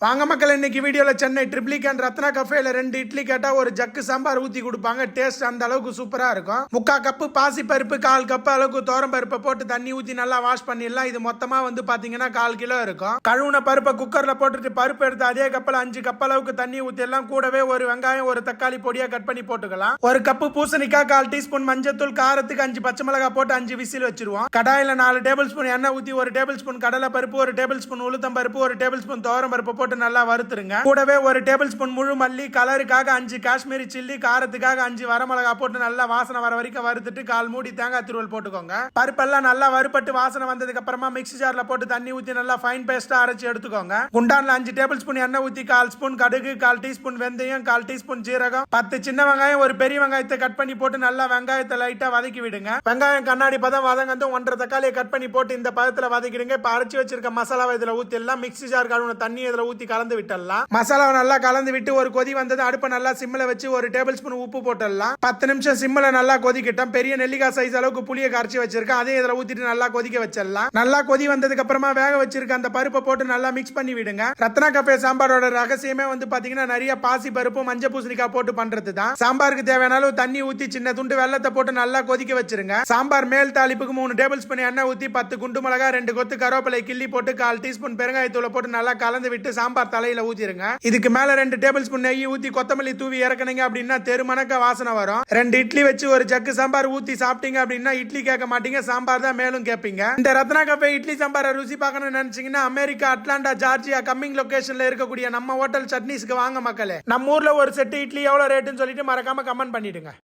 வாங்க மக்கள், இன்னைக்கு வீடியோல சென்னை ட்ரிப்ளிக் அண்ட் ரத்னா கஃபேல 2 இட்லி கேட்டா ஒரு ஜக்கு சாம்பார் ஊத்தி கொடுப்பாங்க. டேஸ்ட் அந்த அளவுக்கு சூப்பரா இருக்கும். 3/4 கப்பு பாசி பருப்பு, 1/4 கப்பு அளவுக்கு தோரம் பருப்பை போட்டு தண்ணி ஊத்தி நல்லா வாஷ் பண்ணிடலாம். இது மொத்தமா பாத்தீங்கன்னா 1/4 கிலோ இருக்கும். கழுவுன பருப்பை குக்கர்ல போட்டுட்டு பருப்பு எடுத்து அதே கப்பில் 5 கப் அளவுக்கு தண்ணி ஊத்தி எல்லாம் கூடவே ஒரு வெங்காயம், ஒரு தக்காளி பொடியா கட் பண்ணி போட்டுக்கலாம். ஒரு கப்பு பூசணிக்காய், 1/4 டீஸ்பூன் மஞ்சத்தூள், காரத்துக்கு 5 பச்சை மிளகாய் போட்டு 5 விசில் வச்சிருவோம். கடாயில 4 டேபிள் ஸ்பூன் எண்ணெய் ஊத்தி 1 டேபிள் ஸ்பூன் கடலை பருப்பு, 1 டேபிள் ஸ்பூன் உளுத்தம் பருப்பு, 1 டேபிள் ஸ்பூன் தோரம் பருப்பு போட்டு நல்லா வறுத்துருங்க. கூடவே 1 டேபிள் ஸ்பூன் முழு மல்லி, கலருக்காக 5 காஷ்மீரி சில்லி, காரத்துக்காக 5 வரமிளகா போட்டு நல்லா வாசனை வர வரைக்கும் வறுத்துட்டு 1/4 மூடி தேங்காய் துருவல் போட்டுக்கோங்க. பருப்பெல்லாம் நல்லா வறுபட்டு வாசனை வந்ததுக்கு அப்புறமா மிக்ஸி ஜார்ல போட்டு தண்ணி ஊத்தி நல்லா ஃபைன் பேஸ்டா அரைச்சு எடுத்துக்கோங்க. குண்டான்ல 5 டேபிள் ஸ்பூன் எண்ணெய் ஊத்தி 1/4 ஸ்பூன் கடுகு, 1/4 டீஸ்பூன் வெந்தயம், 1/4 டீஸ்பூன் ஜீரகம், 10 சின்ன வெங்காயம், ஒரு பெரிய வெங்காயத்தை கட் பண்ணி போட்டு நல்லா வெங்காயத்தை லைட்டா வதக்கி விடுங்க. வெங்காயம் கண்ணாடி பதம் வதங்கந்து 1/2 தக்காளியை கட் பண்ணி போட்டு இந்த பதத்துல வதக்கிடுங்க. இப்ப அரைச்சு வச்சிருக்க மசாலாவை இதுல ஊத்தி எல்லாம் மிக்ஸி ஜார் கழுவுன தண்ணி இதுல ஊத்தி கலந்து விட்டுடலாம். மசாலாவை நல்லா கலந்து விட்டு ஒரு கொதி வந்தது அடுப்பை நல்லா சிம்ல வச்சு 1 டேபிள் ஸ்பூன் உப்பு போட்டுடலாம். 10 நிமிஷம் சிம்ல நல்லா கொதிக்கிட்டோம். பெரிய நெல்லிக்காய் சைஸ் அளவுக்கு புளியை கரைச்சி வச்சிருக்கேன். அதே இதுல ஊத்திட்டு நல்லா கொதிக்க வச்சிடலாம். நல்லா கொதி வந்ததுக்கு அப்புறமா வேக வச்சிருக்க அந்த பருப்பை போட்டு நல்லா மிக்ஸ் பண்ணி விடுங்க. ரத்னா கஃபே சாம்பாரோட ரகசியமே பாத்தீங்கன்னா நிறைய பாசி பருப்பு, மஞ்சள் பூசணிக்காய் போட்டு பண்றது தான். சாம்பாருக்கு தேவையான அளவு தண்ணி ஊத்தி சின்ன துண்டு வெள்ளத்தை போட்டு நல்லா கொதிக்க வச்சிருங்க. சாம்பார் மேல் தாளிப்புக்கு 3 டேபிள் ஸ்பூன் எண்ணெய் ஊத்தி 10 குண்டு மிளகாய், 2 கொத்து கருவேப்பிலை கிள்ளி போட்டு 1/4 டீஸ்பூன் பெருங்காயத்தூளை போட்டு நல்லா கலந்து விட்டு சாம்பார் தலையில ஊத்திருங்க. இதுக்கு மேல 2 டேபிள் ஸ்பூன் நெய் ஊத்தி கொத்தமல்லி தூவி இறக்குனீங்க அப்படின்னா தெருமணக்க வாசனை வரும். 2 இட்லி வச்சு ஒரு ஜக்கு சாம்பார் ஊத்தி சாப்பிட்டீங்க அப்படின்னா இட்லி கேட்க மாட்டீங்க, சாம்பார் தான் மேலும் கேட்பீங்க. இந்த ரத்னா கஃபே இட்லி சாம்பாரை ருசி பார்க்கணும்னு நினைச்சீங்கன்னா அமெரிக்கா, அட்லாண்டா, ஜார்ஜியா கம்மிங் லொகேஷன்ல இருக்கக்கூடிய நம்ம ஹோட்டல் சட்னிஸ்க்கு வாங்க மக்களே. நம்ம ஊர்ல ஒரு செட்டு இட்லி எவ்வளவு ரேட்டுன்னு சொல்லிட்டு மறக்காம கமெண்ட் பண்ணிடுங்க.